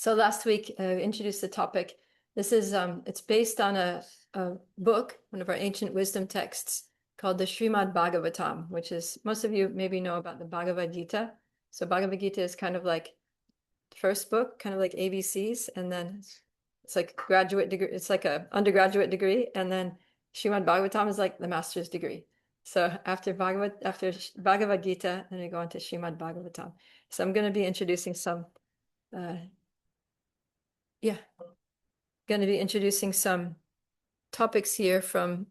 So last week, introduced the topic. This is it's based on a book, one of our ancient wisdom texts called the Srimad Bhagavatam, which is, most of you maybe know about the Bhagavad Gita. So Bhagavad Gita is kind of like the first book, kind of like ABCs, and then it's like graduate degree. It's like a undergraduate degree, and then Srimad Bhagavatam is like the master's degree. So after Bhagavad Gita, then we go on to Srimad Bhagavatam. So I'm going to be introducing some going to be introducing some topics here from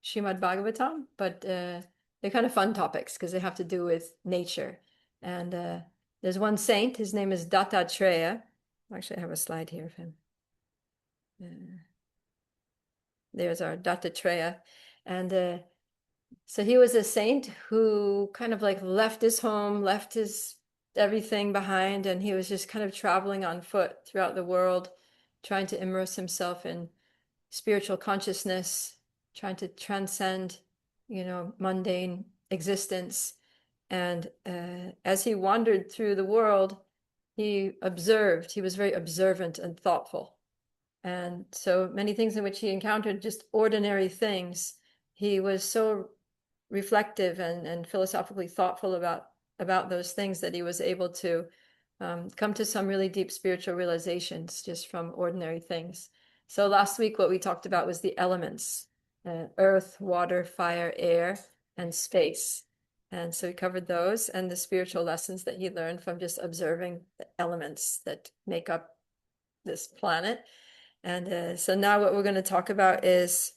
Srimad Bhagavatam, but they're kind of fun topics because they have to do with nature. And there's one saint, his name is Dattatreya. Actually, I have a slide here of him. There's our Dattatreya. And so he was a saint who kind of like left his home, left his everything behind, and he was just kind of traveling on foot throughout the world, trying to immerse himself in spiritual consciousness, trying to transcend, mundane existence. And as he wandered through the world, he observed. He was very observant and thoughtful. And so many things in which he encountered just ordinary things, he was so reflective and philosophically thoughtful about those things that he was able to come to some really deep spiritual realizations just from ordinary things. So last week, what we talked about was the elements, earth, water, fire, air, and space. And so we covered those and the spiritual lessons that he learned from just observing the elements that make up this planet. And so now what we're going to talk about is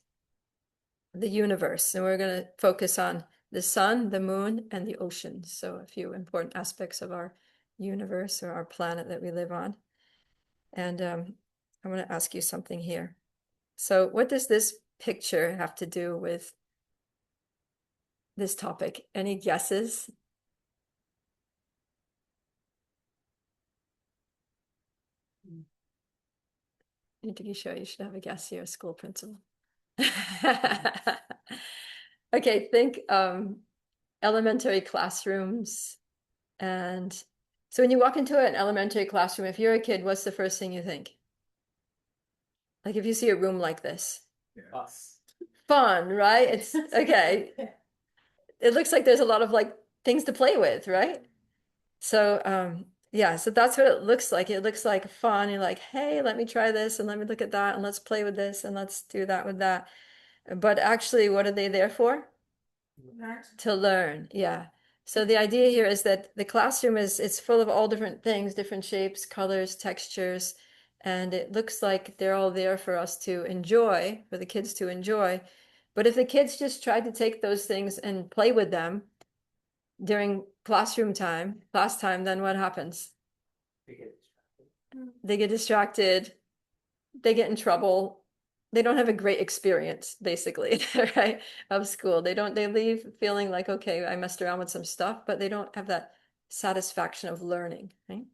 the universe. And we're going to focus on the sun, the moon, and the oceans. So a few important aspects of our universe or our planet that we live on. And I want to ask you something here. So what does this picture have to do with this topic? Any guesses? You should have a guess here, school principal. Okay, think elementary classrooms. And so when you walk into an elementary classroom, if you're a kid, what's the first thing you think? Like if you see a room like this. Fun, right? It's okay. It looks like there's a lot of like things to play with, right? So yeah, so that's what it looks like. It looks like fun. You're like, hey, let me try this and let me look at that and let's play with this and let's do that with that. But actually, what are they there for? To learn, yeah. So the idea here is that the classroom it's full of all different things, different shapes, colors, textures, and it looks like they're all there for us to enjoy, for the kids to enjoy. But if the kids just try to take those things and play with them during class time, then what happens? They get distracted, they get in trouble, they don't have a great experience, basically, right, of school. They leave feeling like, okay, I messed around with some stuff, but they don't have that satisfaction of learning, right?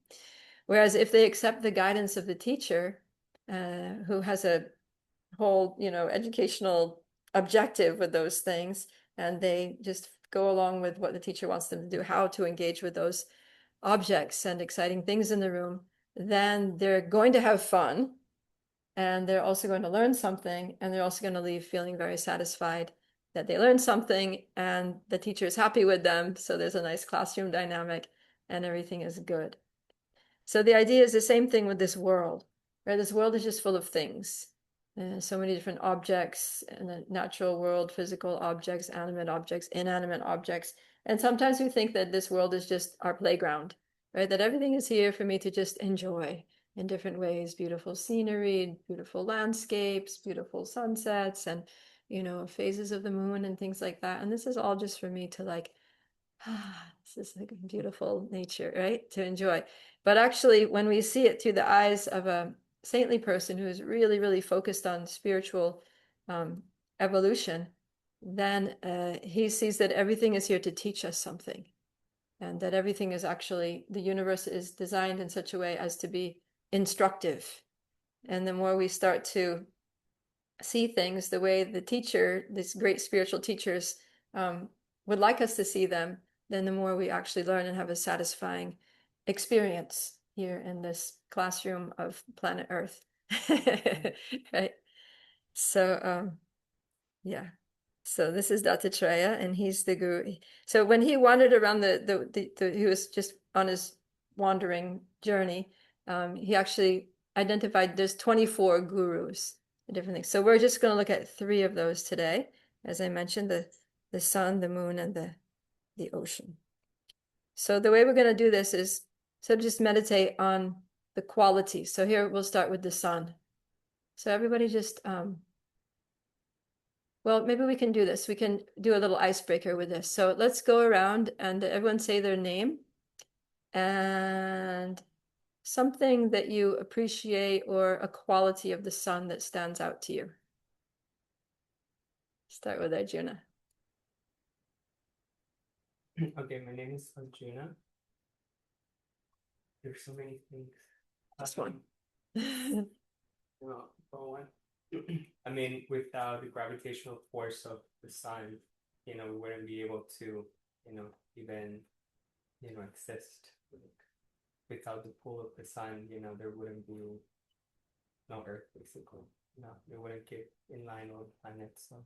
Whereas if they accept the guidance of the teacher, who has a whole, educational objective with those things, and they just go along with what the teacher wants them to do, how to engage with those objects and exciting things in the room, then they're going to have fun. And they're also going to learn something, and they're also going to leave feeling very satisfied that they learned something and the teacher is happy with them. So there's a nice classroom dynamic and everything is good. So the idea is the same thing with this world, right? This world is just full of things. So many different objects in the natural world, physical objects, animate objects, inanimate objects. And sometimes we think that this world is just our playground, right? That everything is here for me to just enjoy in different ways, beautiful scenery, beautiful landscapes, beautiful sunsets, and phases of the moon and things like that. And this is all just for me to like, this is like beautiful nature, right? To enjoy. But actually, when we see it through the eyes of a saintly person who is really, really focused on spiritual evolution, then he sees that everything is here to teach us something. And that everything is actually, the universe is designed in such a way as to be instructive. And the more we start to see things the way the teacher, these great spiritual teachers, would like us to see them, then the more we actually learn and have a satisfying experience, here in this classroom of planet Earth. Right? So, yeah. So this is Dattatreya, and he's the guru. So when he wandered around he was just on his wandering journey. He actually identified there's 24 gurus, different things. So we're just going to look at 3 of those today. As I mentioned, the sun, the moon, and the ocean. So the way we're going to do this is just meditate on the quality. So here we'll start with the sun. So everybody just well, maybe we can do this. We can do a little icebreaker with this. So let's go around and everyone say their name and something that you appreciate or a quality of the sun that stands out to you. Start with Arjuna. Okay, my name is Arjuna. There's so many things. This one. Well, one. I mean, without the gravitational force of the sun, we wouldn't be able to, even, exist. Without the pull of the sun, there wouldn't be no Earth, basically. We wouldn't get in line with planets. So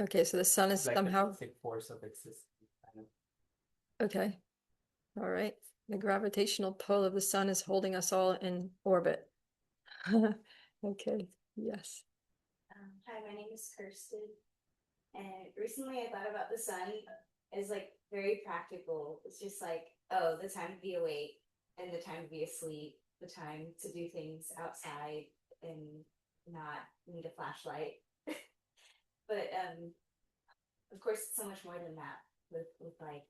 Okay, so the sun is like somehow. the force of existence. Okay. All right. The gravitational pull of the sun is holding us all in orbit. Okay. Yes. Hi, my name is Kirsten, and recently I thought about the sun as like very practical. It's just like, oh, the time to be awake and the time to be asleep, the time to do things outside and not need a flashlight. But of course, it's so much more than that with like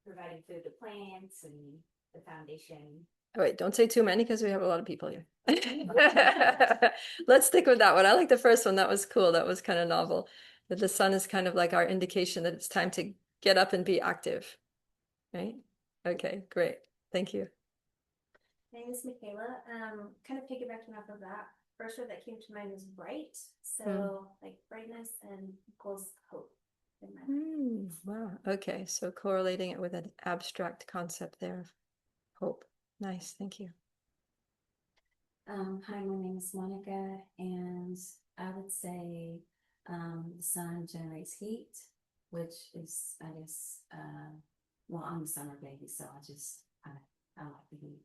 providing food to plants and the foundation. Oh, wait, don't say too many because we have a lot of people here. Let's stick with that one. I like the first one. That was cool. That was kind of novel. That the sun is kind of like our indication that it's time to get up and be active. Right? Okay, great. Thank you. My name is Michaela. Kind of piggybacking off of that, first word that came to mind was bright. So like brightness and equals hope in my Wow. Okay. So correlating it with an abstract concept there of hope. Nice. Thank you. Hi, my name is Monica, and I would say the sun generates heat, which is, I guess, well, I'm a summer baby, so I like the heat.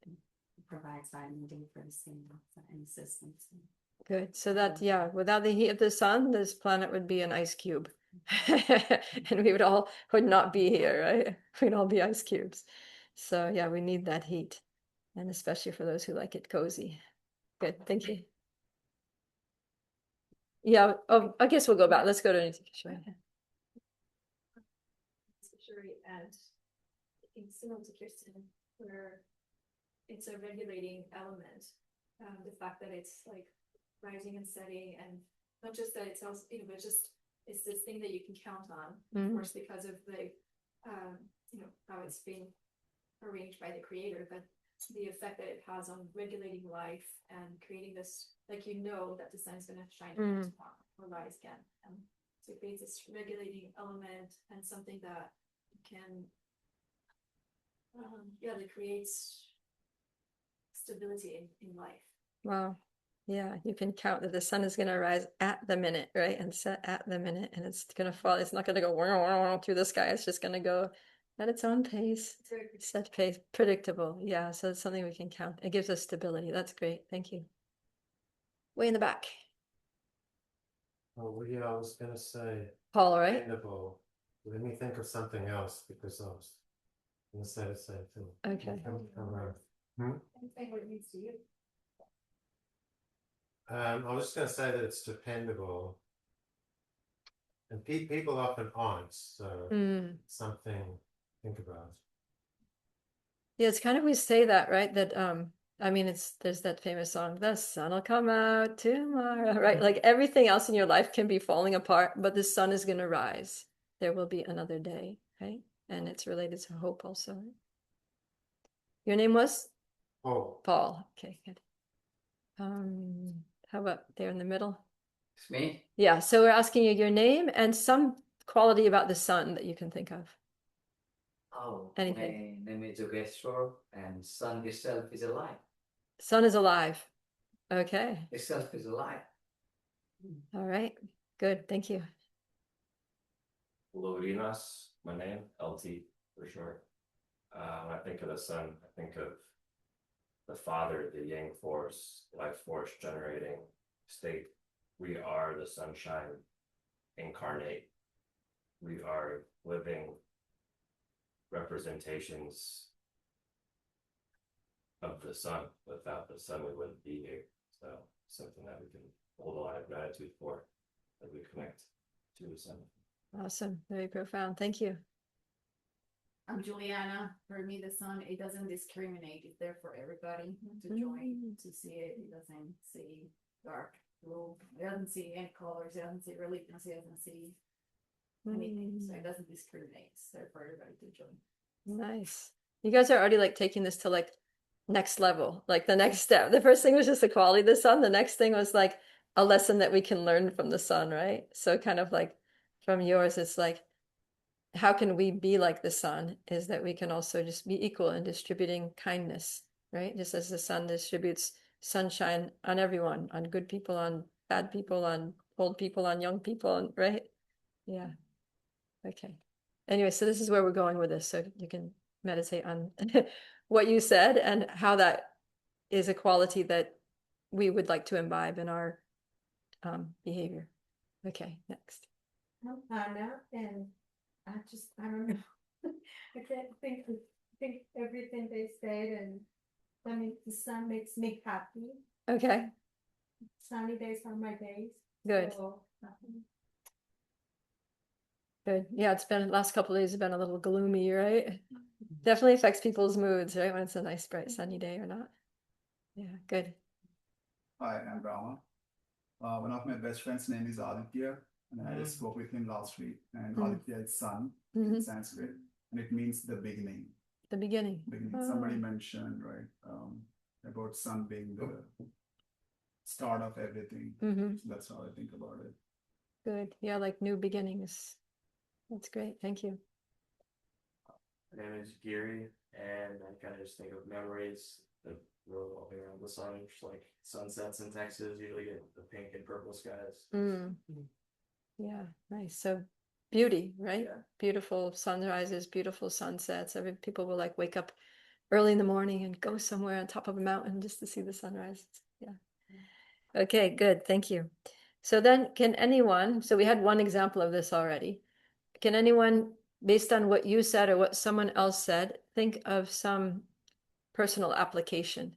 It provides vitamin D for the skin and systems. Good. So that, yeah, without the heat of the sun, this planet would be an ice cube. And we would not be here, right? We'd all be ice cubes. So yeah, we need that heat. And especially for those who like it cozy. Good, thank you. Yeah, oh, I guess we'll go back. Let's go to Nitikishwari. And it's similar to Kirsten, where it's a regulating element. The fact that it's like rising and setting, and not just that it's also, but just it's this thing that you can count on, of course, because of the how it's being arranged by the creator, but the effect that it has on regulating life and creating this, like that the sun is going to shine again tomorrow or rise again, and so it creates this regulating element and something that can that creates stability in life. Wow. Yeah, you can count that the sun is going to rise at the minute, right? And set at the minute, and it's going to fall. It's not going to go through the sky. It's just going to go at its own pace, set pace, predictable. Yeah, so it's something we can count. It gives us stability. That's great. Thank you. Way in the back. Oh, well, yeah, I was going to say Paul, right? dependable. Let me think of something else because I was going to say the same thing. Okay. What it means to you. I was just going to say that it's dependable. And people often aren't, so something to think about. Yeah, it's kind of, we say that, right? That I mean, there's that famous song, "The sun will come out tomorrow," right? Like everything else in your life can be falling apart, but the sun is going to rise. There will be another day, right? And it's related to hope also. Right? Your name was? Paul. Okay, good. How about there in the middle? It's me. Yeah, so we're asking you your name and some quality about the sun that you can think of. Oh, Anything. my name is Yogeshwar, and sun itself is alive. Sun is alive. Okay. Itself is alive. All right. Good. Thank you. Lorinas, my name, LT for short. When I think of the sun, I think of the father, the yang force, life force generating state. We are the sunshine incarnate. We are living representations of the sun. Without the sun, we wouldn't be here. So something that we can hold a lot of gratitude for as we connect to the sun. Awesome. Very profound. Thank you. I'm Juliana. For me, the sun, it doesn't discriminate. It's there for everybody to join, to see it. It doesn't see dark, blue. It doesn't see any colors. It doesn't see religions. It doesn't see anything. So it doesn't discriminate. It's there for everybody to join. Nice. You guys are already like taking this to like next level, like the next step. The first thing was just the quality of the sun. The next thing was like a lesson that we can learn from the sun, right? So kind of like from yours, it's like, how can we be like the sun? Is that we can also just be equal in distributing kindness, right? Just as the sun distributes sunshine on everyone, on good people, on bad people, on old people, on young people, and right? Yeah. Okay. Anyway, so this is where we're going with this. So you can meditate on what you said and how that is a quality that we would like to imbibe in our behavior. Okay, next. I'm Anna, and I don't know. I can't think everything they said, and I mean, the sun makes me happy. Okay, Sunny days are my days. good, So, good. Yeah, it's been last couple of days have been a little gloomy, right? Definitely affects people's moods, right? When it's a nice, bright, sunny day or not. Yeah, good. Hi, I'm Rama. One of my best friends' name is Aditya, and I just spoke with him last week. And Aditya is sun in Sanskrit, and it means the beginning. The beginning. Somebody mentioned, right, about sun being the start of everything. So that's how I think about it. Good. Yeah, like new beginnings. That's great. Thank you. My name is Giri, and I kind of just think of memories that revolve around the sun, just like sunsets in Texas. You usually get the pink and purple skies. Yeah, nice. So beauty, right? Yeah. Beautiful sunrises, beautiful sunsets. People will like wake up early in the morning and go somewhere on top of a mountain just to see the sunrise. Yeah. Okay, good. Thank you. So then can anyone, so we had one example of this already. Can anyone, based on what you said or what someone else said, think of some personal application,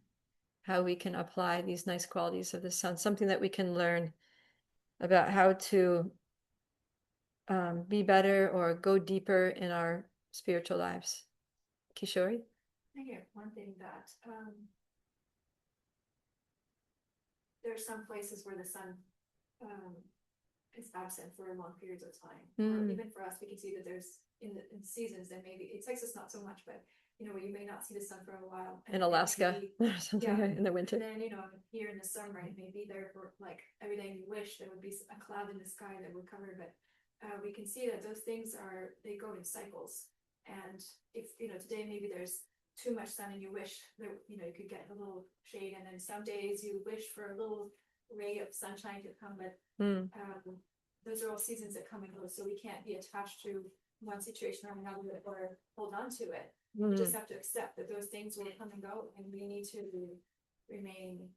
how we can apply these nice qualities of the sun, something that we can learn about how to be better or go deeper in our spiritual lives. Kishori? I hear one thing that there are some places where the sun is absent for long periods of time. Or even for us, we can see that there's in seasons, and maybe in Texas not so much, but you know, where you may not see the sun for a while. In Alaska or something in the winter. And then, you know, here in the summer, it may be there for like every day you wish there would be a cloud in the sky that would cover, but we can see that those things they go in cycles. And if, you know, today maybe there's too much sun and you wish that, you know, you could get a little shade, and then some days you wish for a little ray of sunshine to come, but those are all seasons that come and go, so we can't be attached to one situation or another or hold on to it. We just have to accept that those things will come and go, and we need to remain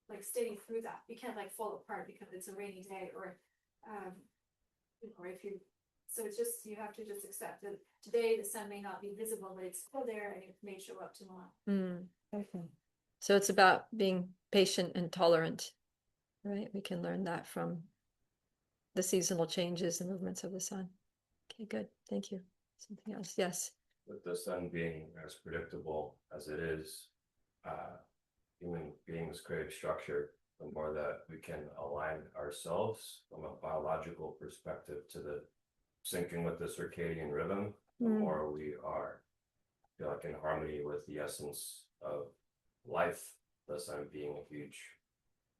like steady through that. We can't like fall apart because it's a rainy day or if you, so it's just, you have to just accept that today the sun may not be visible, but it's still there and it may show up tomorrow. Okay. So it's about being patient and tolerant, right? We can learn that from the seasonal changes and movements of the sun. Okay, good. Thank you. Something else? Yes. With the sun being as predictable as it is, human beings crave structure. The more that we can align ourselves from a biological perspective to the syncing with the circadian rhythm, the more we are feel like in harmony with the essence of life, the sun being a huge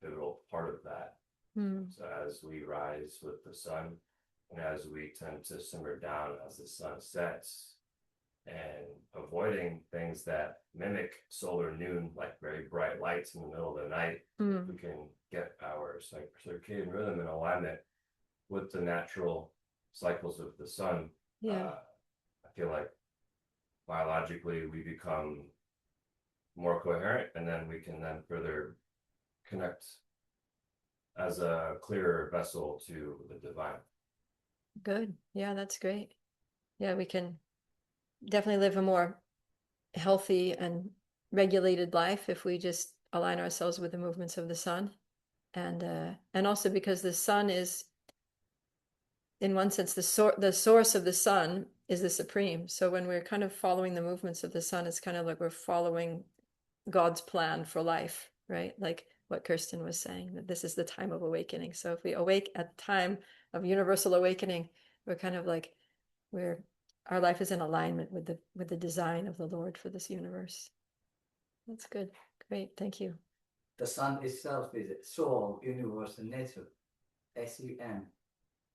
pivotal part of that. So as we rise with the sun, And as we tend to simmer down as the sun sets, and avoiding things that mimic solar noon, like very bright lights in the middle of the night, we can get our circadian rhythm in alignment with the natural cycles of the sun. Yeah. I feel like biologically we become more coherent, and then we can then further connect as a clearer vessel to the divine. Good. Yeah, that's great. Yeah, we can definitely live a more healthy and regulated life if we just align ourselves with the movements of the sun. And also because the sun is, in one sense, the source of the sun is the supreme. So when we're kind of following the movements of the sun, it's kind of like we're following God's plan for life, right? Like what Kirsten was saying, that this is the time of awakening. So if we awake at the time of universal awakening, we're kind of like our life is in alignment with the design of the Lord for this universe. That's good. Great. Thank you. The sun itself is soul, universe, and nature. SUN.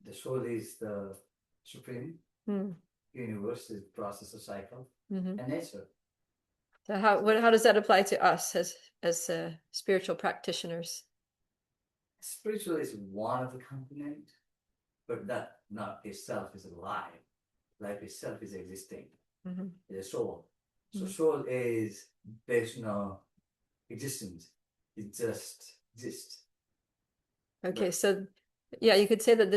The soul is the supreme. Universe is process of cycle, and nature. So how does that apply to us as spiritual practitioners? Spiritual is one of the component, but that not itself is alive. Life itself is existing. The soul. So soul is based on existence. It just exists. Okay, Right. so yeah, you could say that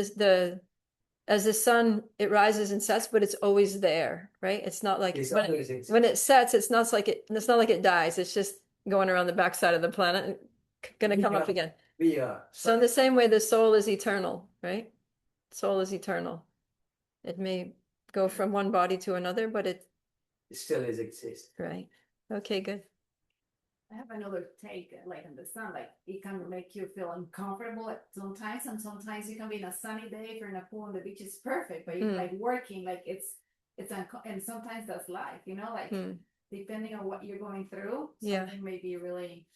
as the sun, it rises and sets, but it's always there, right? It's not like It's when always exists. when it sets, it's not like it dies. It's just going around the backside of the planet and gonna come up again. We are. So in the same way, the soul is eternal, right? Soul is eternal. It may go from one body to another, but it still is exist. right. Okay, good. I have another take, like in the sun, like it can make you feel uncomfortable at sometimes, and sometimes you can be in a sunny day, if you're in a pool and the beach is perfect, but you're like working, like and sometimes that's life, like depending on what you're going through, something may be really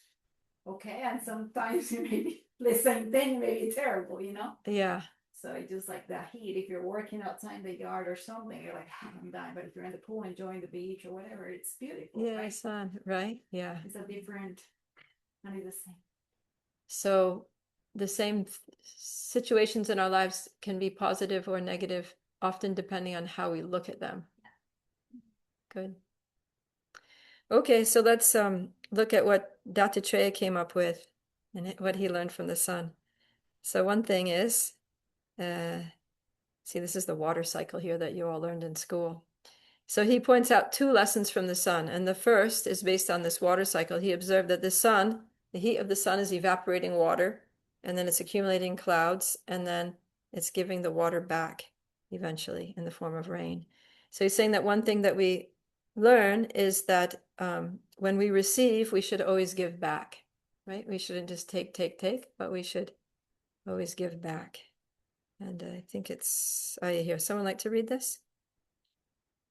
okay, and sometimes it may be the same thing, may be terrible, Yeah. So it's just like that heat. If you're working outside in the yard or something, you're like, I'm dying. But if you're in the pool enjoying the beach or whatever, it's beautiful. Yeah, right? sun, right? Yeah. It's a different, and it's the same. So the same situations in our lives can be positive or negative, often depending on how we look at them. Good. Okay, so let's look at what Dattatreya came up with and what he learned from the sun. So one thing is, see, this is the water cycle here that you all learned in school. So he points out 2 lessons from the sun, and the first is based on this water cycle. He observed that the heat of the sun is evaporating water, and then it's accumulating clouds, and then it's giving the water back eventually in the form of rain. So he's saying that one thing that we learn is that when we receive, we should always give back, right? We shouldn't just take, but we should always give back. And I think it's, here, someone like to read this?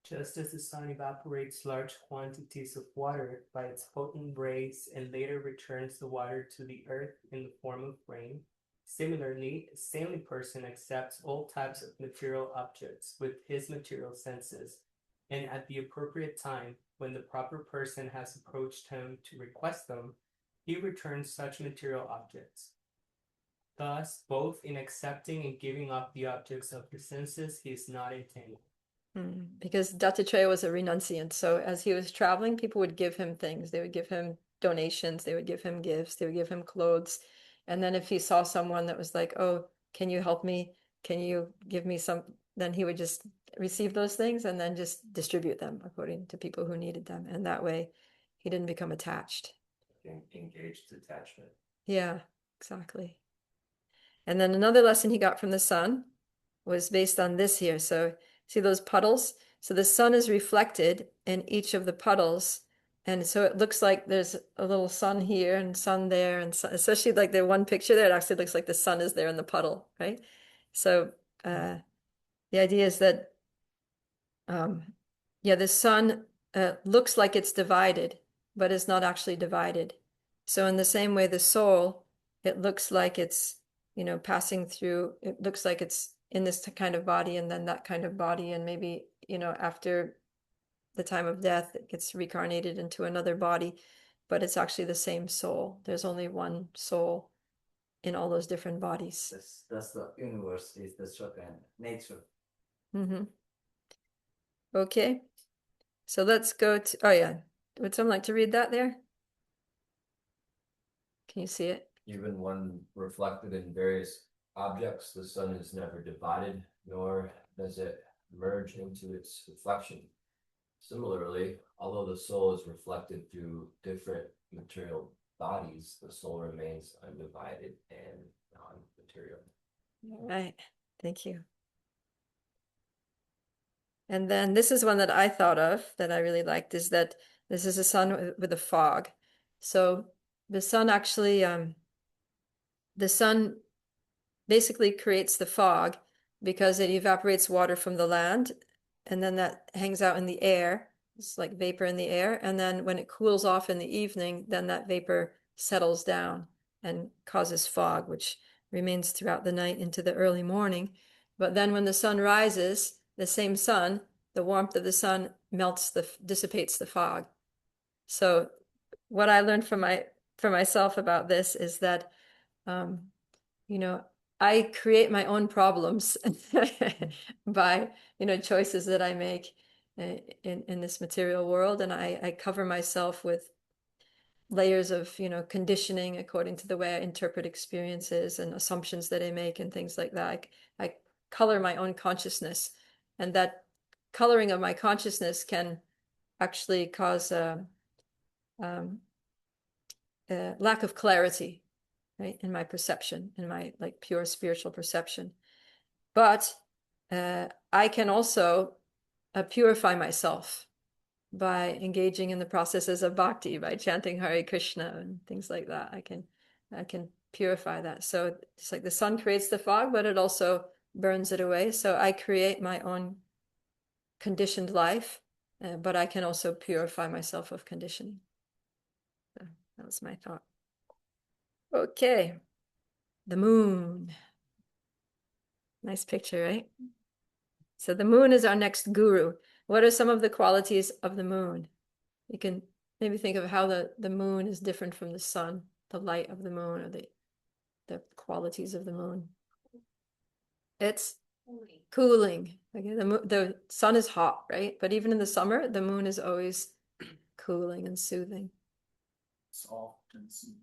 Just as the sun evaporates large quantities of water by its potent rays and later returns the water to the earth in the form of rain, similarly, a saintly person accepts all types of material objects with his material senses, and at the appropriate time, when the proper person has approached him to request them, he returns such material objects. Thus, both in accepting and giving up the objects of the senses, he is not entangled. Because Dattatreya was a renunciant. So as he was traveling, people would give him things. They would give him donations. They would give him gifts. They would give him clothes. And then if he saw someone that was like, oh, can you help me? Can you give me some? Then he would just receive those things and then just distribute them according to people who needed them. And that way he didn't become attached. Engaged attachment. Yeah, exactly. And then another lesson he got from the sun was based on this here. So see those puddles? So the sun is reflected in each of the puddles. And so it looks like there's a little sun here and sun there. And sun, especially like the one picture there, it actually looks like the sun is there in the puddle, right? So the idea is that, the sun looks like it's divided, but is not actually divided. So in the same way, the soul, it looks like it's, passing through, it looks like it's in this kind of body and then that kind of body, and maybe, you know, after the time of death, it gets reincarnated into another body, but it's actually the same soul. There's only one soul in all those different bodies. That's the universe is the structure and nature. Mm-hmm. Okay. So let's go to, oh yeah. Would someone like to read that there? Can you see it? Even when reflected in various objects, the sun is never divided, nor does it merge into its reflection. Similarly, although the soul is reflected through different material bodies, the soul remains undivided and non-material. All right. Thank you. And then this is one that I thought of that I really liked, is that this is a sun with a fog. So the sun actually, the sun basically creates the fog because it evaporates water from the land, and then that hangs out in the air. It's like vapor in the air. And then when it cools off in the evening, then that vapor settles down and causes fog, which remains throughout the night into the early morning. But then when the sun rises, the same sun, the warmth of the sun dissipates the fog. So what I learned for myself about this is that, you know, I create my own problems by, you know, choices that I make in this material world, and I cover myself with layers of, you know, conditioning according to the way I interpret experiences and assumptions that I make and things like that. I color my own consciousness, and that coloring of my consciousness can actually cause a lack of clarity, right, in my perception, in my like pure spiritual perception. But I can also purify myself by engaging in the processes of bhakti, by chanting Hare Krishna and things like that. I can purify that. So it's like the sun creates the fog, but it also burns it away. So I create my own conditioned life, but I can also purify myself of conditioning. So that was my thought. Okay, the moon. Nice picture, right? So the moon is our next guru. What are some of the qualities of the moon? You can maybe think of how the moon is different from the sun, the light of the moon, or the qualities of the moon. It's cooling. Okay, the sun is hot, right? But even in the summer, the moon is always cooling and soothing. Soft and soothing.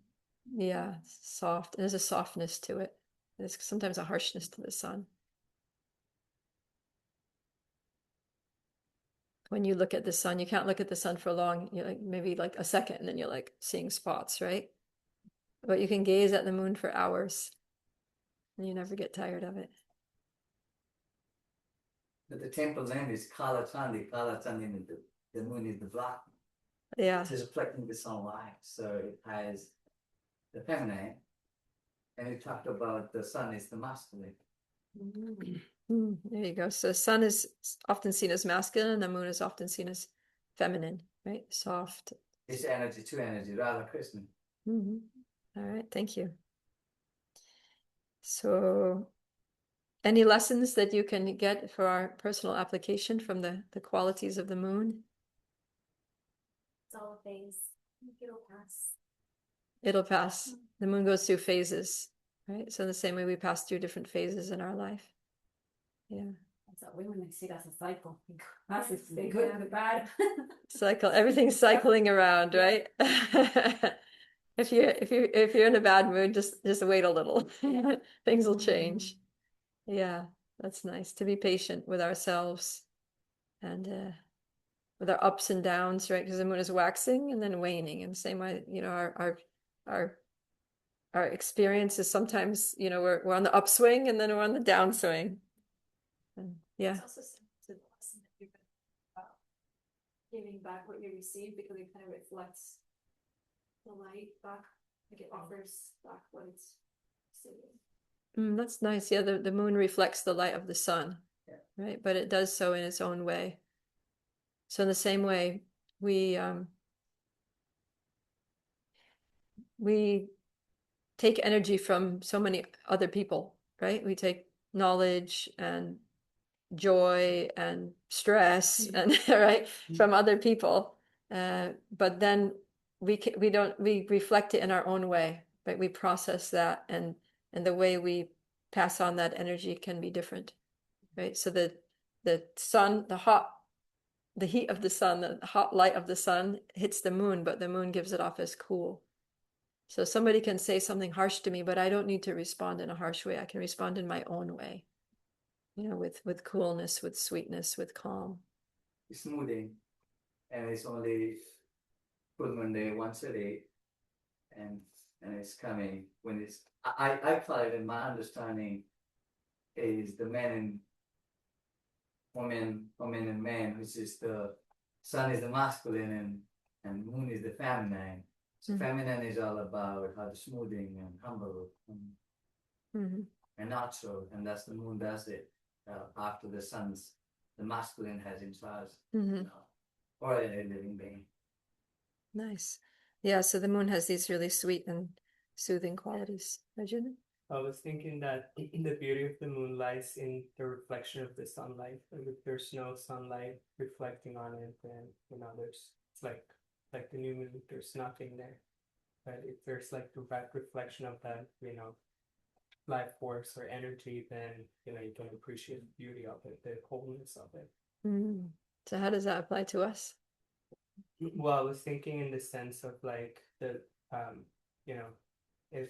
Yeah, soft. There's a softness to it. There's sometimes a harshness to the sun. When you look at the sun, you can't look at the sun for long, you like maybe like a second, and then you're like seeing spots, right? But you can gaze at the moon for hours and you never get tired of it. But the temple name is Kala Chandi. Kala Chandi means the moon is the black. Yeah. It is reflecting the sunlight, so it has the feminine. And we talked about the sun is the masculine. There you go. So sun is often seen as masculine, and the moon is often seen as feminine, right? Soft. It's energy to energy, Radha Krishna. All right, thank you. So any lessons that you can get for our personal application from the qualities of the moon? It's all a phase. It'll pass. It'll pass. The moon goes through phases, right? So the same way we pass through different phases in our life. Yeah. So we want to see it as a cycle. Passes the good and the bad. Cycle. Everything's cycling around, right? If you're in a bad mood, just wait a little. Things will change. Yeah, that's nice to be patient with ourselves and with our ups and downs, right? Because the moon is waxing and then waning, and the same way, you know, our experience is sometimes, you know, we're on the upswing and then we're on the downswing. And, yeah. It's also to the lesson that you're giving back what you receive, because it kind of reflects the light back, like it offers back what it's receiving. That's nice. Yeah, the moon reflects the light of the sun, Yeah. right? But it does so in its own way. So in the same way, we take energy from so many other people, right? We take knowledge and joy and stress and right from other people. But then we reflect it in our own way, right? We process that, and the way we pass on that energy can be different, right? So the sun, the heat of the sun, the hot light of the sun hits the moon, but the moon gives it off as cool. So somebody can say something harsh to me, but I don't need to respond in a harsh way. I can respond in my own way, with coolness, with sweetness, with calm. Smoothing, and it's only full moon day once a day, and it's coming when it's. I call it, in my understanding, is the men and women and men, which is the sun is the masculine and moon is the feminine. So feminine is all about how the smoothing and humble and natural, and that's the moon does it after the masculine has in charge, or a living being. Nice. Yeah, so the moon has these really sweet and soothing qualities. Arjun? I was thinking that the beauty of the moon lies in the reflection of the sunlight. Like if there's no sunlight reflecting on it, then it's like the new moon. There's nothing there. But if there's like direct reflection of that, life force or energy, then you can appreciate the beauty of it, the wholeness of it. So how does that apply to us? Well, I was thinking in the sense of like if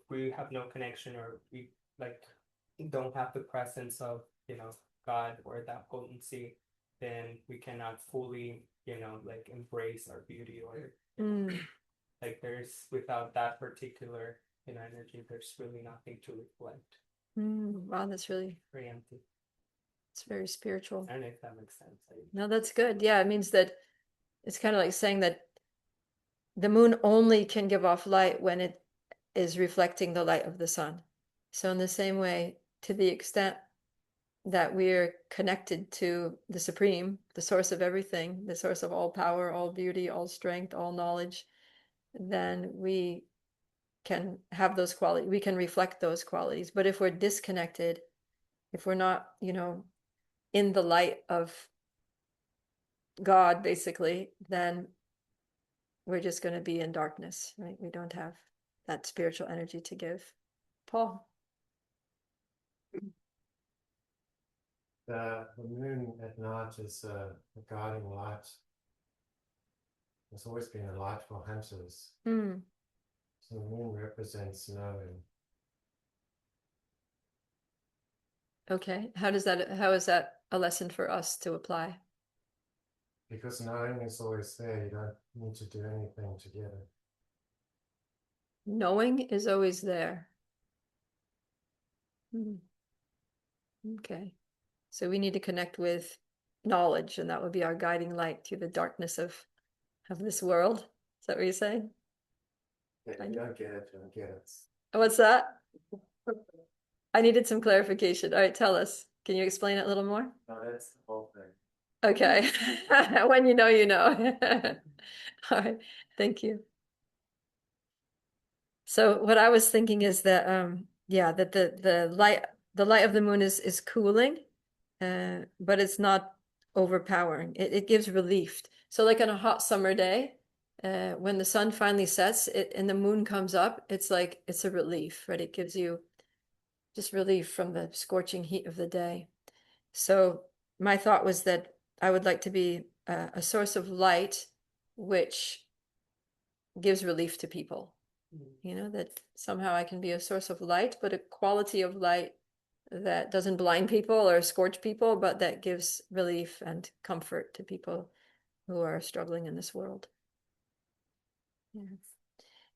we have no connection, or we like don't have the presence of God or that potency, then we cannot fully like embrace our beauty, or like there's without that particular energy, there's really nothing to reflect. Wow, that's really Very empty. It's very spiritual. I don't know if that makes sense. No, that's good. Yeah, it means that it's kind of like saying that the moon only can give off light when it is reflecting the light of the sun. So in the same way, to the extent that we're connected to the Supreme, the source of everything, the source of all power, all beauty, all strength, all knowledge, then we can have those qualities, we can reflect those qualities. But if we're disconnected, if we're not, in the light of God, basically, then we're just going to be in darkness, right? We don't have that spiritual energy to give. Paul? The moon at night is a guiding light. It's always been a light for hunters. So the moon represents knowing. Okay. How is that a lesson for us to apply? Because knowing is always there. You don't need to do anything to get it. Knowing is always there. Okay. So we need to connect with knowledge, and that would be our guiding light through the darkness of this world. Is that what you're saying? If you don't get it, don't get it. What's that? I needed some clarification. All right, tell us. Can you explain it a little more? No, that's the whole thing. Okay. When you know, you know. All right. Thank you. So what I was thinking is that that the light of the moon is cooling, but it's not overpowering. It gives relief. So like on a hot summer day, when the sun finally sets and the moon comes up, it's like it's a relief, right? It gives you just relief from the scorching heat of the day. So my thought was that I would like to be a source of light which gives relief to people. That somehow I can be a source of light, but a quality of light that doesn't blind people or scorch people, but that gives relief and comfort to people who are struggling in this world. Yeah.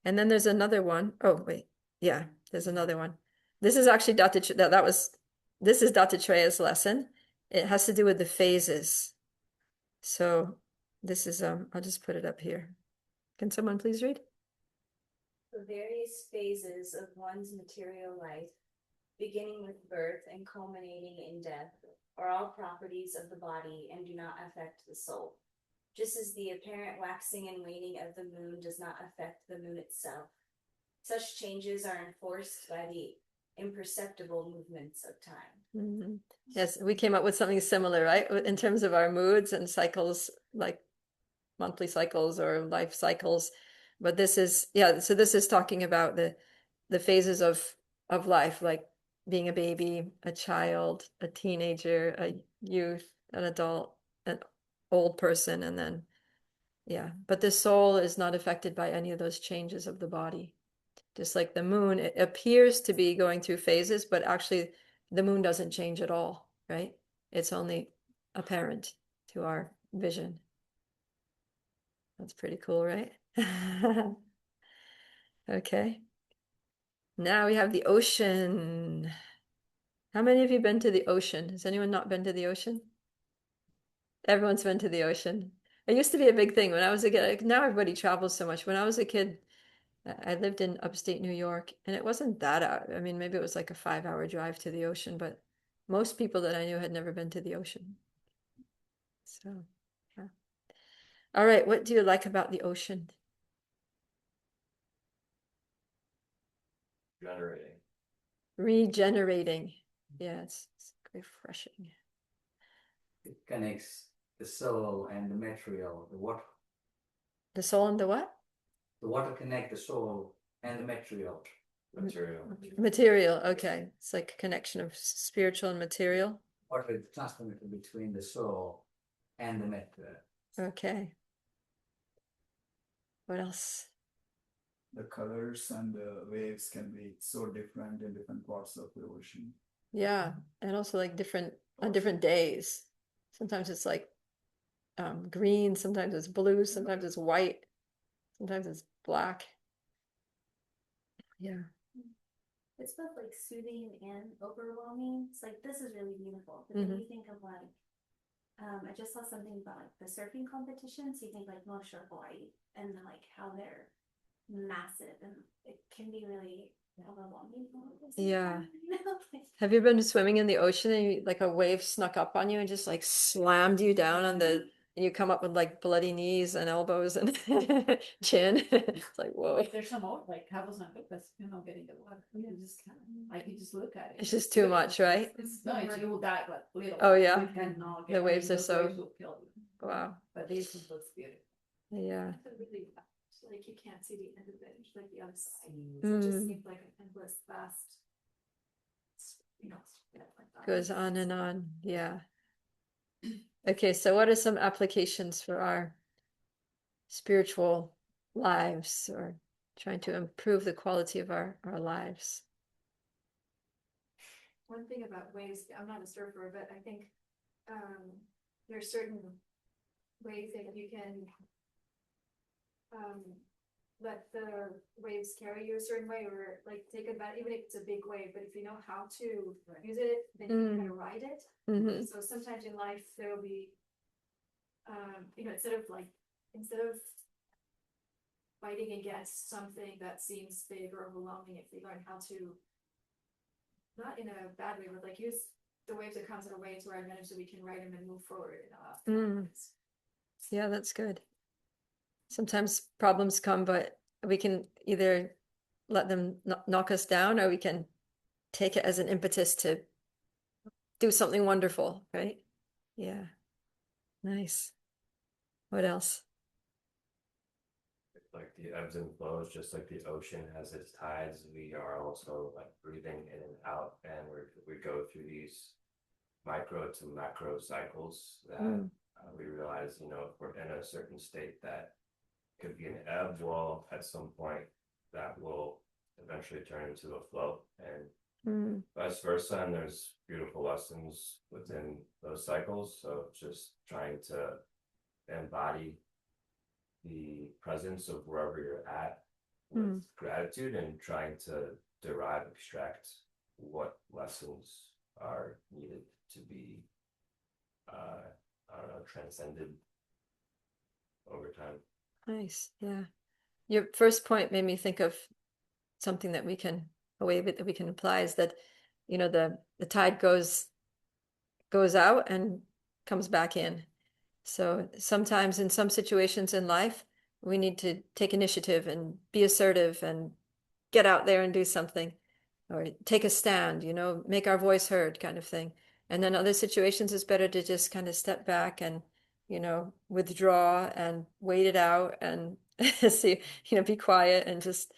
And then there's another one. Oh, wait. Yeah, there's another one. This is actually this is Dattatreya's lesson. It has to do with the phases. So this is, I'll just put it up here. Can someone please read? The various phases of one's material life, beginning with birth and culminating in death, are all properties of the body and do not affect the soul. Just as the apparent waxing and waning of the moon does not affect the moon itself. Such changes are enforced by the imperceptible movements of time. Mhm. Yes, we came up with something similar, right? In terms of our moods and cycles, like monthly cycles or life cycles. But this is, yeah, so this is talking about the phases of life, like being a baby, a child, a teenager, a youth, an adult, an old person, and then yeah. But the soul is not affected by any of those changes of the body. Just like the moon, it appears to be going through phases, but actually the moon doesn't change at all, right? It's only apparent to our vision. That's pretty cool, right? Okay. Now we have the ocean. How many of you been to the ocean? Has anyone not been to the ocean? Everyone's been to the ocean. It used to be a big thing when I was a kid. Now everybody travels so much. When I was a kid, I lived in upstate New York, and it wasn't that out. I mean, maybe it was like a 5-hour drive to the ocean, but most people that I knew had never been to the ocean. So, yeah. All right, what do you like about the ocean? Generating. Regenerating. Yeah, it's refreshing. It connects the soul and the material, the water. The soul and the what? The water connect the soul and the material. Material, okay. It's like a connection of spiritual and material. Water is transformative between the soul and the material. Okay. What else? The colors and the waves can be so different in different parts of the ocean. Yeah, and also like different on different days. Sometimes it's like green, sometimes it's blue, sometimes it's white, sometimes it's black. Yeah. It's both like soothing and overwhelming. It's like this is really beautiful. But then you think of like I just saw something about like the surfing competitions. You think like North Shore Hawaii and like how they're massive and it can be really overwhelming. Yeah. Have you been swimming in the ocean and you, like a wave snuck up on you and just like slammed you down on the and you come up with like bloody knees and elbows and chin? It's like whoa. Like there's some old like Cabos San Lucas, getting the water. You just kind of like you just look at it. It's just too much, right? No, you will die, but little. Oh yeah. You cannot The waves are those so waves will kill you. wow. But this one looks beautiful. Yeah. It's really fast, like you can't see the end of it, it's like the other side. Mm. It just seems like an endless vast, like that. Goes on and on. Yeah. Okay, so what are some applications for our spiritual lives or trying to improve the quality of our lives? One thing about waves, I'm not a surfer, but I think there are certain ways that you can let the waves carry you a certain way or like take advantage, even if it's a big wave, but if you know how to use it, then you can kind of ride it. Mm-hmm. So sometimes in life there will be instead of fighting against something that seems big or overwhelming, if we learn how to, not in a bad way, but like use the waves that comes our way to our advantage so we can ride them and move forward. Yeah, that's good. Sometimes problems come, but we can either let them knock us down or we can take it as an impetus to do something wonderful, right? Yeah. Nice. What else? Like the ebbs and flows, just like the ocean has its tides, we are also like breathing in and out, and we go through these micro to macro cycles that we realize, if we're in a certain state that could be an ebb, well, at some point that will eventually turn into a flow, and vice versa. And there's beautiful lessons within those cycles. So just trying to embody the presence of wherever you're at with gratitude and trying to extract what lessons are needed to be transcended over time. Nice. Yeah. Your first point made me think of something that a way that we can apply is that, the tide goes out and comes back in. So sometimes in some situations in life, we need to take initiative and be assertive and get out there and do something. or take a stand, you know, make our voice heard kind of thing. And then other situations, it's better to just kind of step back and, you know, withdraw and wait it out and see, you know, be quiet and just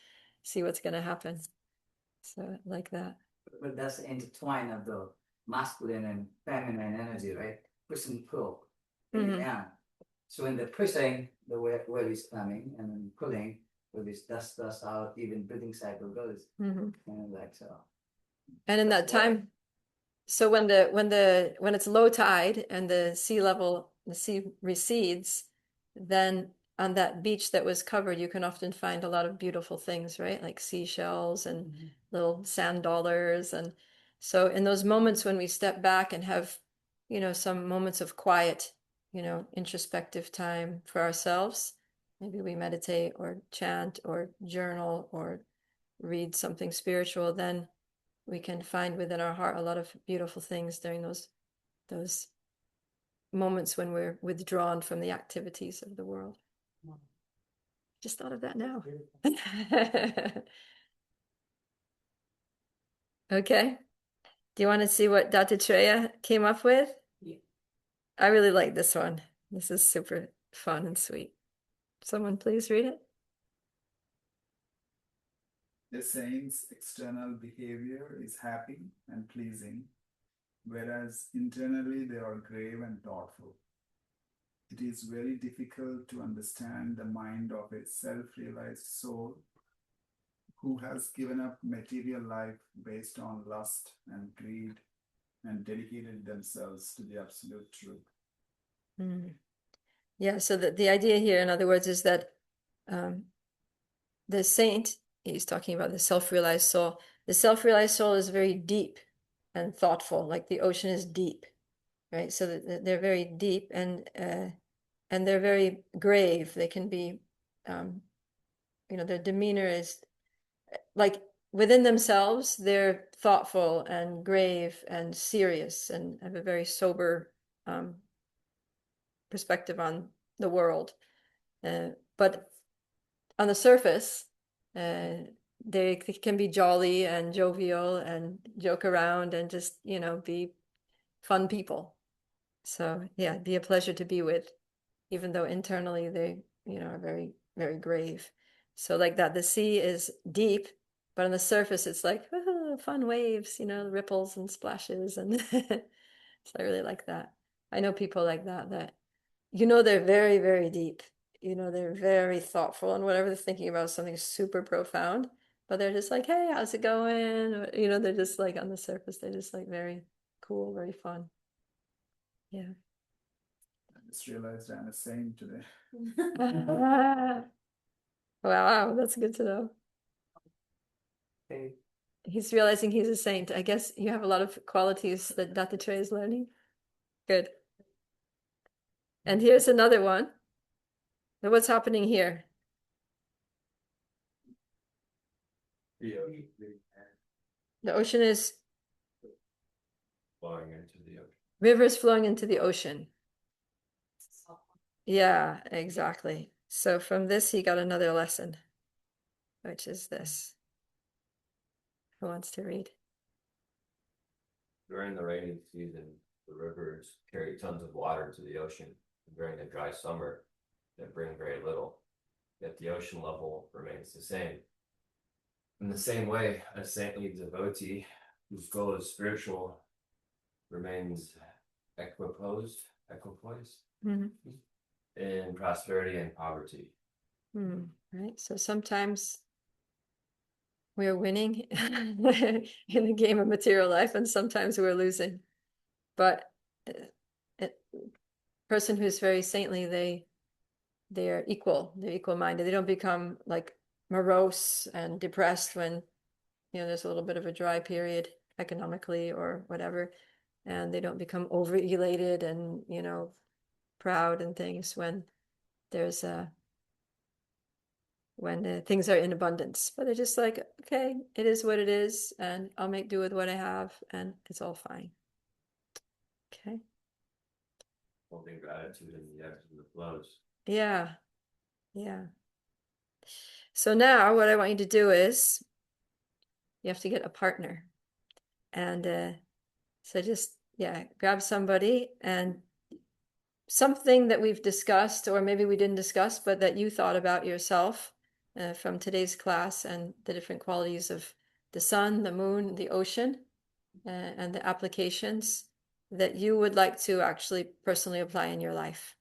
see what's going to happen. So like that. But that's the intertwine of the masculine and feminine energy, right? Push and pull. Mhm. Yeah. So in the pushing, the wave is coming, and then pulling, where this that's how even breathing cycle goes. Mhm. And like so. And in that time, so when it's low tide and the sea recedes, then on that beach that was covered, you can often find a lot of beautiful things, right? Like seashells and little sand dollars. And so in those moments when we step back and have, you know, some moments of quiet, you know, introspective time for ourselves, maybe we meditate or chant or journal or read something spiritual, then we can find within our heart a lot of beautiful things during those moments when we're withdrawn from the activities of the world. Just thought of that now. Okay. Do you want to see what Dr. Treya came up with? Yeah. I really like this one. This is super fun and sweet. Someone please read it. The saint's external behavior is happy and pleasing, whereas internally they are grave and thoughtful. It is very difficult to understand the mind of a self-realized soul who has given up material life based on lust and greed and dedicated themselves to the absolute truth. Yeah, so the idea here, in other words, is that the saint, he's talking about the self-realized soul. The self-realized soul is very deep and thoughtful, like the ocean is deep, right? So that they're very deep and they're very grave. They can be, you know, their demeanor is like within themselves, they're thoughtful and grave and serious and have a very sober perspective on the world. But on the surface, they can be jolly and jovial and joke around and just, you know, be fun people. So yeah, be a pleasure to be with, even though internally they, you know, are very, very grave. So like that, the sea is deep, but on the surface it's like fun waves, you know, ripples and splashes, and so I really like that. I know people like that, you know, they're very, very deep. You know, they're very thoughtful, and whatever they're thinking about is something super profound, but they're just like, hey, how's it going? Or, you know, they're just like on the surface, they're just like very cool, very fun. Yeah. I just realized I'm a saint today. Wow, that's good to know. Okay. He's realizing he's a saint. I guess you have a lot of qualities that Dr. Trey is learning. Good. And here's another one. Now, what's happening here? The ocean is flowing into the ocean. Rivers flowing into the ocean. Yeah, exactly. So from this, he got another lesson, which is this. Who wants to read? During the rainy season, the rivers carry tons of water to the ocean. During the dry summer, they bring very little, yet the ocean level remains the same. In the same way, a saintly devotee whose goal is spiritual remains equipoised in prosperity and poverty. Right. So sometimes we're winning in the game of material life, and sometimes we're losing. But a person who's very saintly, they're equal. They're equal-minded. They don't become like morose and depressed when, you know, there's a little bit of a dry period economically or whatever, and they don't become overelated and, you know, proud and things when there's when things are in abundance. But they're just like, okay, it is what it is, and I'll make do with what I have, and it's all fine. Okay. Holding gratitude in the ebbs and the flows. Yeah. Yeah. So now what I want you to do is you have to get a partner. And so just, yeah, grab somebody, and something that we've discussed, or maybe we didn't discuss, but that you thought about yourself from today's class, and the different qualities of the sun, the moon, the ocean, and the applications that you would like to actually personally apply in your life.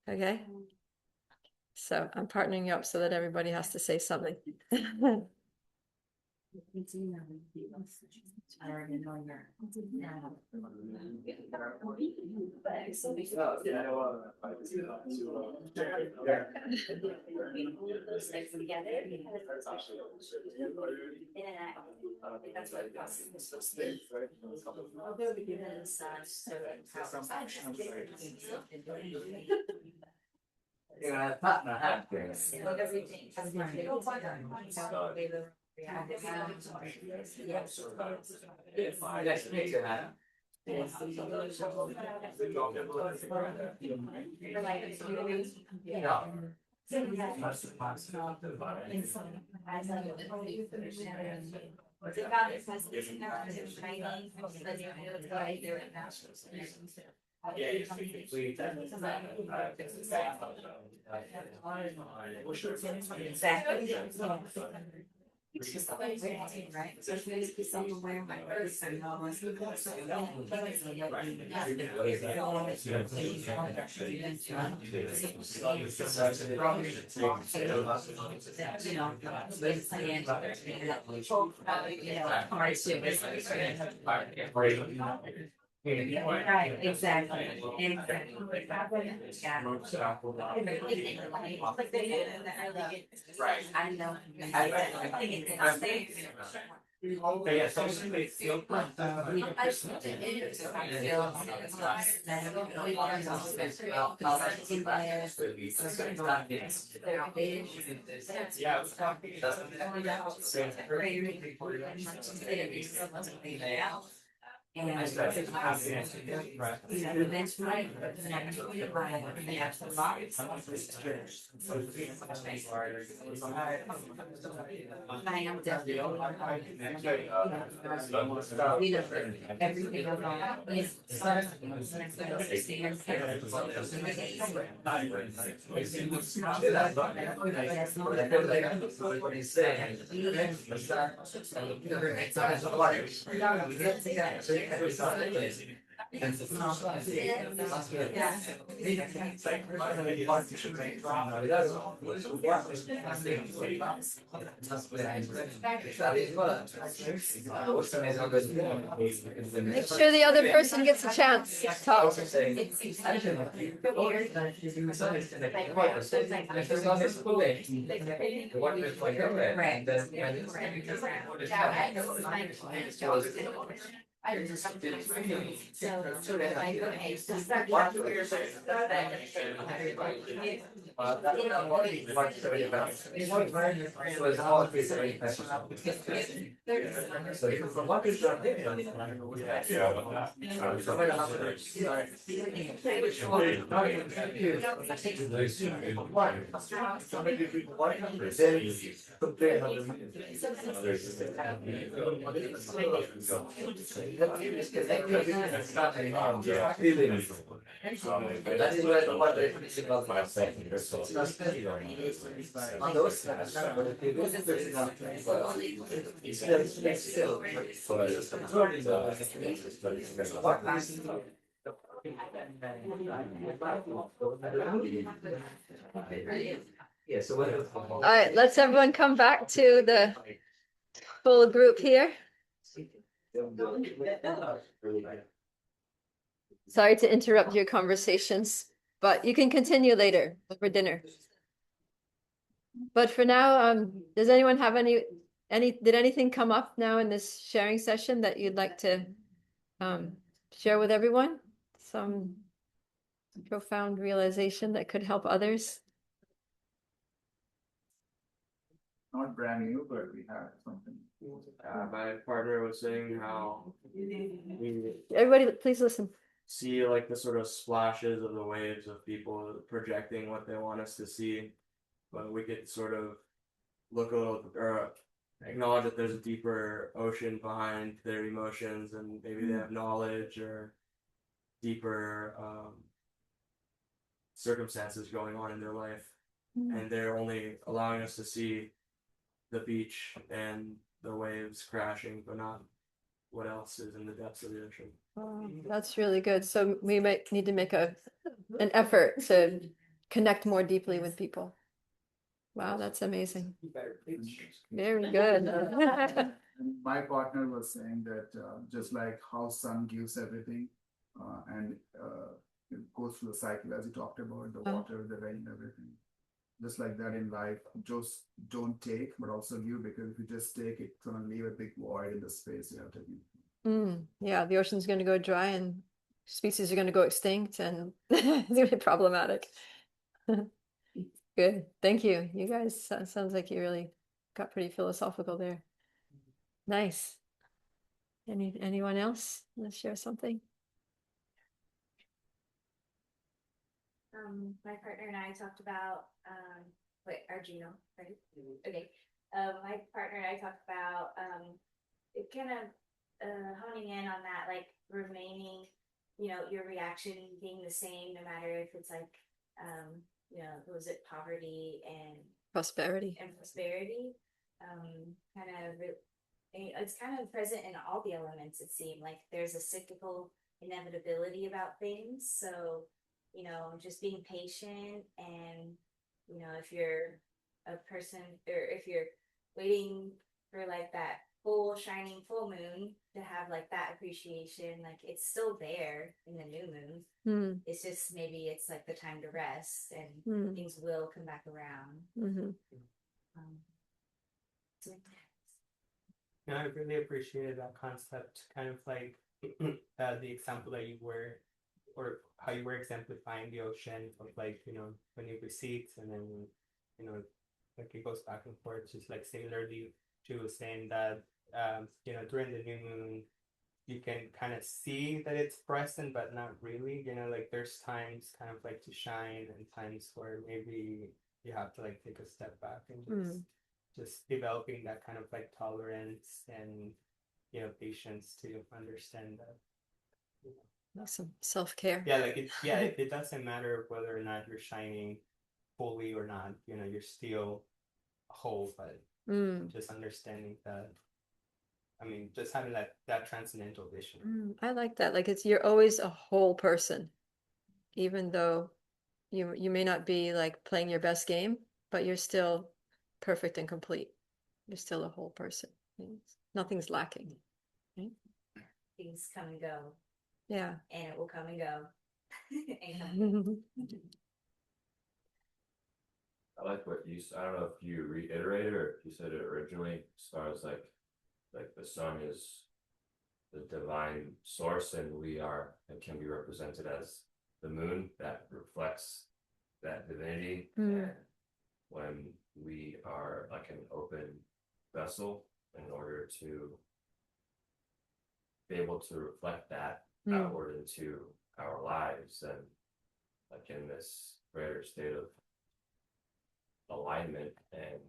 Okay? So I'm partnering you up so that everybody has to say something. I already know you're. You're gonna partner, huh? Nice to meet you, Hannah. It's just always right? So if you be self-aware, my person knows. Right, exactly. Right. I know. And eventually, I am definitely everything about is Make sure the other person gets a chance to talk. That is where the water is about my second. On those All right, let's everyone come back to the full group here. Sorry to interrupt your conversations, but you can continue later for dinner. But for now, does anyone have did anything come up now in this sharing session that you'd like to share with everyone? Some profound realization that could help others? Not brand new, but we have something. My partner was saying how Everybody, please listen. See like the sort of splashes of the waves of people projecting what they want us to see, but we could sort of look a little or acknowledge that there's a deeper ocean behind their emotions, and maybe they have knowledge or deeper circumstances going on in their life, and they're only allowing us to see the beach and the waves crashing, but not what else is in the depths of the ocean. Oh, that's really good. So we might need to make an effort to connect more deeply with people. Wow, that's amazing. Very good. And my partner was saying that just like how sun gives everything, and it goes through the cycle as you talked about, the water, the rain, everything. Just like that in life, just don't take, but also give, because if you just take, it's gonna leave a big void in the space you have to give. Yeah, the ocean's going to go dry and species are going to go extinct, and it's going to be problematic. Good. Thank you. You guys, sounds like you really got pretty philosophical there. Nice. Anyone else? Let's share something. My partner and I talked about Arjuna, right? Okay. My partner and I talked about it kind of honing in on that, like remaining, your reaction being the same no matter if it's like was it poverty and Prosperity. It's kind of present in all the elements. It seemed like there's a cyclical inevitability about things, so just being patient, and if you're a person, or if you're waiting for like that full shining full moon to have like that appreciation, like it's still there in the new moon. It's just maybe it's like the time to rest, and things will come back around. I really appreciated that concept, kind of like the example that you were, or how you were exemplifying the ocean of like, when you receive, and then, like it goes back and forth, just like similarly to saying that, during the new moon, you can kind of see that it's present, but not really, like there's times kind of like to shine, and times where maybe you have to like take a step back and just developing that kind of like tolerance and, patience to understand that. Some self-care. Yeah, like it doesn't matter whether or not you're shining fully or not, you're still whole, but just understanding that, just having that transcendental vision. I like that. Like you're always a whole person, even though you may not be like playing your best game, but you're still perfect and complete. You're still a whole person. Nothing's lacking. Right? Things come and go. Yeah. And it will come and go. And I like what you said. I don't know if you reiterated or if you said it originally, as far as like the sun is the divine source, and it can be represented as the moon that reflects that divinity. And when we are like an open vessel, in order to be able to reflect that outward into our lives, and like in this greater state of alignment, and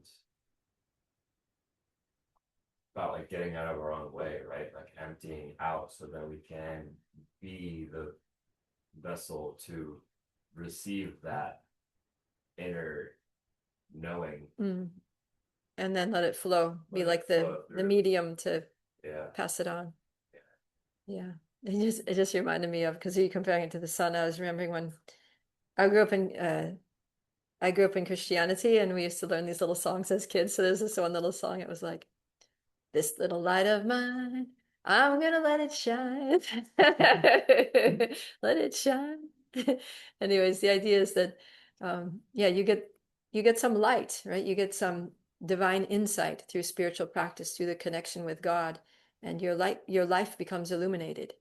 about like getting out of our own way, right? Like emptying out so that we can be the vessel to receive that inner knowing. And then let it flow, be like the medium to pass it on. Yeah. It just reminded me of, because you're comparing it to the sun. I was remembering when I grew up in Christianity, and we used to learn these little songs as kids. So there's this one little song. It was like, "This little light of mine, I'm gonna let it shine." Let it shine. Anyways, the idea is that you get some light, right? You get some divine insight through spiritual practice, through the connection with God, and your life becomes illuminated.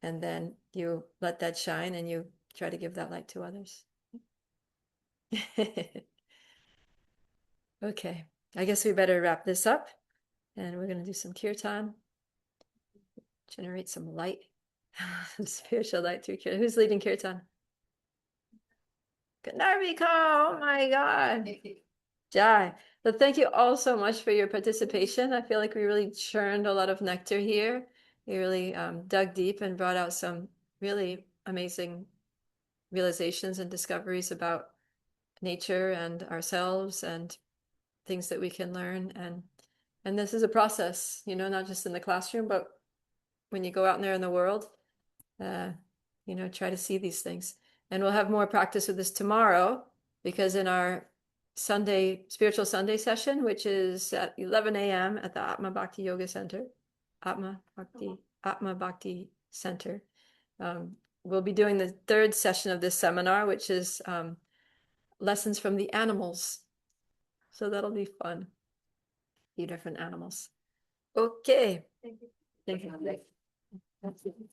And then you let that shine, and you try to give that light to others. Okay, I guess we better wrap this up, and we're going to do some kirtan, generate some light, some spiritual light through kirtan. Who's leading kirtan? Narvika, oh my God. Jai. So thank you all so much for your participation. I feel like we really churned a lot of nectar here. We really dug deep and brought out some really amazing realizations and discoveries about nature and ourselves and things that we can learn. And this is a process, you know, not just in the classroom, but when you go out there in the world, you know, try to see these things. And we'll have more practice with this tomorrow, because in our Sunday, Spiritual Sunday session, which is at 11 a.m. at the Atma Bhakti Yoga Center, Atma Bhakti Center, we'll be doing the third session of this seminar, which is lessons from the animals. So that'll be fun. Few different animals. Okay. Thank you. Thank you.